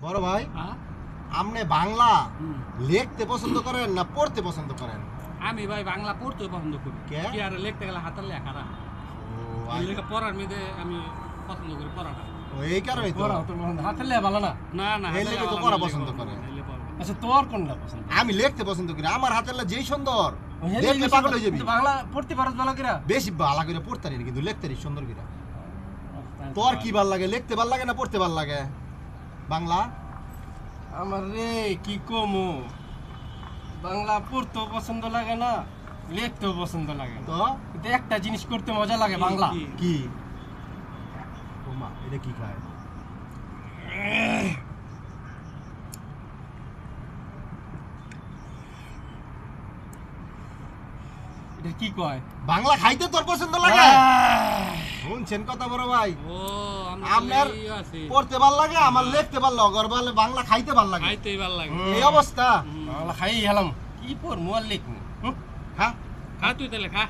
বড় ভাই আপনি বাংলা লিখতে পছন্দ করেন না পড়তে পছন্দ করেন? আমি ভাই বাংলা পড়তে পছন্দ করি। কি আর লিখতে গেলে হাতের লেখা না। এই লেখা পড়ার মধ্যে আমি পছন্দ করি পড়াটা। ও এই কারণেই তো পড়া তো হাতের লেখা ভালো না। না না এই লেখা তো পড়া পছন্দ করে। আচ্ছা তোর কোনটা পছন্দ? আমি লিখতে পছন্দ করি। আমার হাতের লেখা যেই সুন্দর দেখলে পাগল হয়ে যাবি। বাংলা পড়তে পারছ ভালো করে? বেশি ভালো করে পড়তে পারি কিন্তু লিখতে পারি সুন্দর করে। তোর কি ভাল লাগে, লিখতে ভাল লাগে না পড়তে ভাল লাগে? বাংলা আমার রে কি কমু, বাংলা পড়তেও পছন্দ লাগে না, লিখতেও পছন্দ লাগে না। তো কিন্তু একটা জিনিস করতে মজা লাগে বাংলা। কি? ওমা এটা কি খায়? এটা কি কয়? বাংলা খাইতে তোর পছন্দ লাগে? শুনছেন কথা বড় ভাই? ও আপনার পড়তে ভাল লাগে, আমার লিখতে ভাল লাগে, আর বলে বাংলা খাইতে ভাল লাগে। খাইতেই ভালো লাগে। এই অবস্থা। বাংলা খাই হেলাম কি পড় মোয়াল লিখমু। হ্যাঁ খা তুই তাহলে খা।